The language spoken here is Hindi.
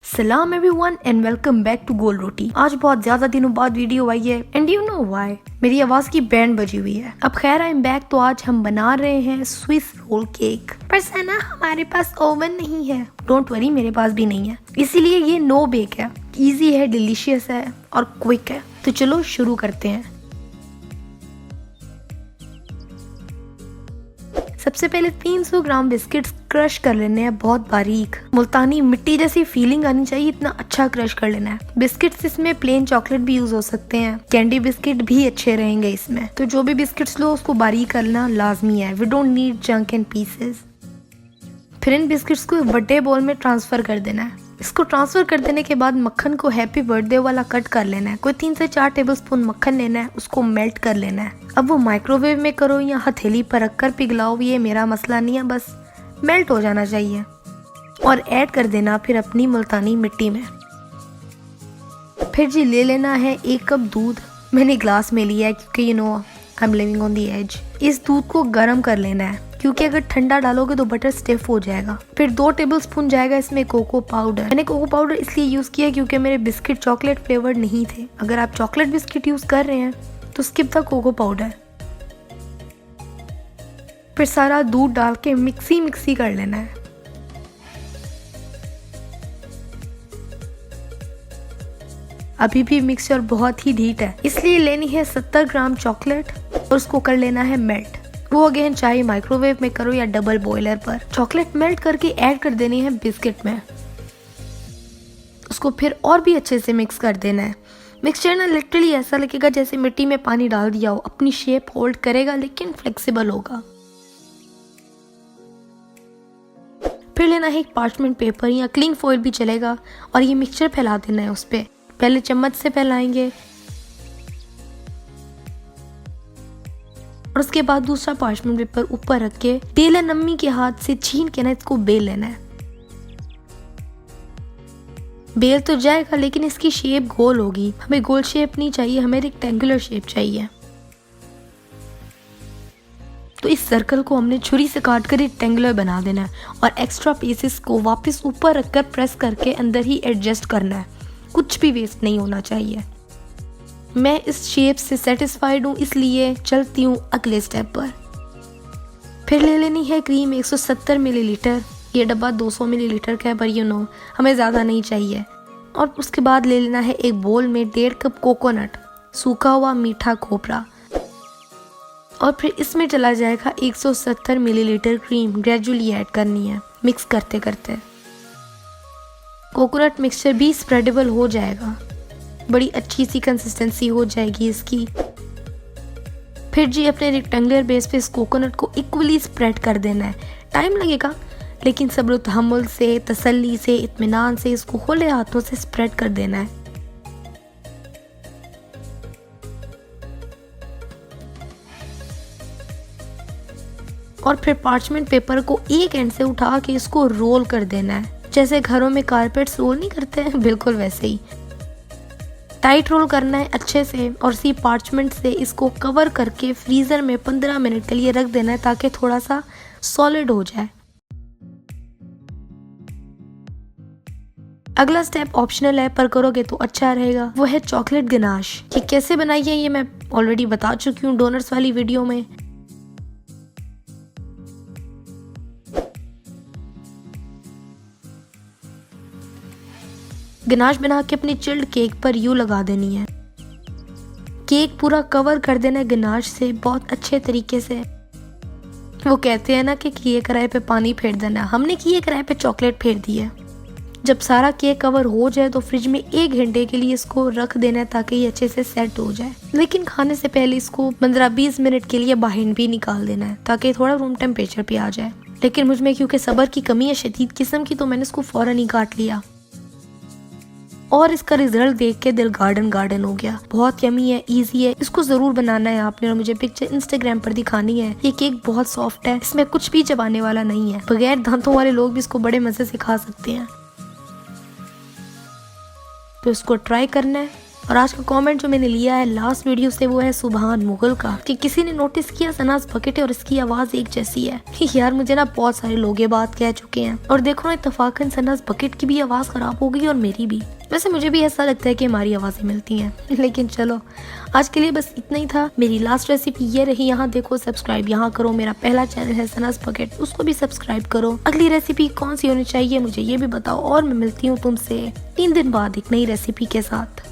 सलाम everyone and welcome back to Gol Roti. आज बहुत ज्यादा दिनों बाद वीडियो आई है एंड यू नो व्हाई, मेरी आवाज की बैंड बजी हुई है। अब खैर आई एम बैक। तो आज हम बना रहे हैं स्विस रोल केक। पर सना हमारे पास ओवन नहीं है। डोंट वरी, मेरे पास भी नहीं है, इसीलिए ये नो बेक है। इजी है, डिलीशियस है और क्विक है। तो चलो शुरू करते हैं। सबसे पहले 300 ग्राम बिस्किट्स क्रश कर लेने हैं बहुत बारीक। मुल्तानी मिट्टी जैसी फीलिंग आनी चाहिए, इतना अच्छा क्रश कर लेना है। बिस्किट्स इसमें प्लेन चॉकलेट भी यूज हो सकते हैं, कैंडी बिस्किट भी अच्छे रहेंगे इसमें। तो जो भी बिस्किट्स लो उसको बारीक करना लाजमी है। We don't need junk and pieces. फिर इन बिस्किट्स को बड़े बोल में ट्रांसफर कर देना है। इसको ट्रांसफर कर देने के बाद मक्खन को हैप्पी बर्थडे वाला कट कर लेना है। कोई 3 से 4 टेबलस्पून मक्खन लेना है, उसको मेल्ट कर लेना है। अब वो माइक्रोवेव में करो या हथेली पर रखकर पिघलाओ, ये मेरा मसला नहीं है, बस मेल्ट हो जाना चाहिए। और ऐड कर देना फिर अपनी मुल्तानी मिट्टी में। फिर जी ले लेना है 1 कप दूध। मैंने ग्लास में लिया है क्योंकि you know I am living on the edge. इस दूध को गर्म कर लेना है क्योंकि अगर ठंडा डालोगे तो बटर स्टिफ हो जाएगा। फिर 2 टेबलस्पून जाएगा इसमें कोको पाउडर। मैंने कोको पाउडर इसलिए यूज किया क्योंकि मेरे बिस्किट चॉकलेट फ्लेवर्ड नहीं थे। अगर आप चॉकलेट बिस्किट यूज कर रहे हैं तो स्किप द कोको पाउडर। फिर सारा दूध डाल के मिक्सी कर लेना है। अभी भी मिक्सचर बहुत ही ढीठ है, इसलिए लेनी है 70 ग्राम चॉकलेट और उसको कर लेना है मेल्ट। वो अगेन चाहे माइक्रोवेव में करो या डबल बॉयलर पर। चॉकलेट मेल्ट करके ऐड कर देनी है बिस्किट में। उसको फिर और भी अच्छे से मिक्स कर देना है। मिक्सचर ना लिटरली ऐसा लगेगा जैसे मिट्टी में पानी डाल दिया हो। अपनी शेप होल्ड करेगा लेकिन फ्लेक्सिबल होगा। फिर लेना है एक पार्चमेंट पेपर या क्लिंग फॉइल भी चलेगा और ये मिक्सचर फैला देना है उस पे। पहले चम्मच से फैलाएंगे और उसके बाद दूसरा पार्चमेंट पेपर ऊपर रख के बेलन अम्मी के हाथ से छीन के ना इसको बेल लेना है। बेल तो जाएगा लेकिन इसकी शेप गोल होगी। हमें गोल शेप नहीं चाहिए, हमें रेक्टेंगुलर शेप चाहिए। तो इस सर्कल को हमने छुरी से काट कर रेक्टेंगुलर बना देना है और एक्स्ट्रा पीसेस को वापस ऊपर रखकर प्रेस करके अंदर ही एडजस्ट करना है। कुछ भी वेस्ट नहीं होना चाहिए। मैं इस शेप से सेटिस्फाइड हूँ, इसलिए चलती हूँ अगले स्टेप पर। फिर ले लेनी है क्रीम 170 मिलीलीटर। ये डब्बा 200 मिलीलीटर का है पर यू नो हमें ज़्यादा नहीं चाहिए। और उसके बाद ले लेना है एक बोल में 1.5 कप कोकोनट, सूखा हुआ मीठा खोपरा। और फिर इसमें चला जाएगा 170 मिलीलीटर क्रीम। ग्रेजुअली ऐड करनी है मिक्स करते करते। कोकोनट मिक्सचर भी स्प्रेडेबल हो जाएगा, बड़ी अच्छी सी कंसिस्टेंसी हो जाएगी इसकी। फिर जी अपने रेक्टेंगुलर बेस पे इस कोकोनट को इक्वली स्प्रेड कर देना है। टाइम लगेगा लेकिन सब्र तहम्मुल से, तसल्ली से, इत्मीनान से इसको खुले हाथों से स्प्रेड कर देना है। और फिर पार्चमेंट पेपर को एक एंड से उठा के इसको रोल कर देना है। जैसे घरों में कारपेट्स रोल नहीं करते हैं, बिल्कुल वैसे ही टाइट रोल करना है अच्छे से। और इसी पार्चमेंट से इसको कवर करके फ्रीजर में 15 मिनट के लिए रख देना है ताकि थोड़ा सा सॉलिड हो जाए। अगला स्टेप ऑप्शनल है पर करोगे तो अच्छा रहेगा, वो है चॉकलेट गनाश। ये कैसे बनाई है ये मैं ऑलरेडी बता चुकी हूँ डोनट्स वाली वीडियो में। गनाश बना के अपनी चिल्ड केक पर यूं लगा देनी है। केक पूरा कवर कर देना है गनाश से बहुत अच्छे तरीके से। वो कहते हैं ना कि किए कराए पे पानी फेर देना, हमने किए कराए पे चॉकलेट फेर दी है। जब सारा केक कवर हो जाए तो फ्रिज में 1 घंटे के लिए इसको रख देना है ताकि ये अच्छे से सेट हो जाए। लेकिन खाने से पहले इसको 15-20 मिनट के लिए बाहर भी निकाल देना है ताकि थोड़ा रूम टेम्परेचर पे आ जाए। लेकिन मुझ में क्योंकि सब्र की कमी है शदीद किस्म की, तो मैंने इसको फौरन ही काट लिया और इसका रिजल्ट देख के दिल गार्डन हो गया। बहुत यमी है, इजी है, इसको जरूर बनाना है आपने और मुझे पिक्चर इंस्टाग्राम पर दिखानी है। ये केक बहुत सॉफ्ट है, इसमें कुछ भी चबाने वाला नहीं है। बगैर दांतों वाले लोग भी इसको बड़े मजे से खा सकते हैं। तो इसको ट्राई करना है और आज का कमेंट जो मैंने लिया है लास्ट वीडियो से वो है सुभान मुगल का, कि किसी ने नोटिस किया सनाज बकेट है और इसकी आवाज एक जैसी है। यार मुझे ना बहुत सारे लोग ये बात कह चुके हैं और देखो ना इत्तेफाकन सनाज बकेट की भी आवाज खराब हो गई और मेरी भी। वैसे मुझे भी ऐसा लगता है कि हमारी आवाजें मिलती हैं। लेकिन चलो आज के लिए बस इतना ही था। मेरी लास्ट रेसिपी ये रही। यहाँ देखो सब्सक्राइब यहाँ करो, मेरा पहला चैनल है सनाज बकेट, उसको भी सब्सक्राइब करो। अगली रेसिपी कौन सी होनी चाहिए मुझे ये भी बताओ और मैं मिलती हूँ तुमसे 3 दिन बाद एक नई रेसिपी के साथ।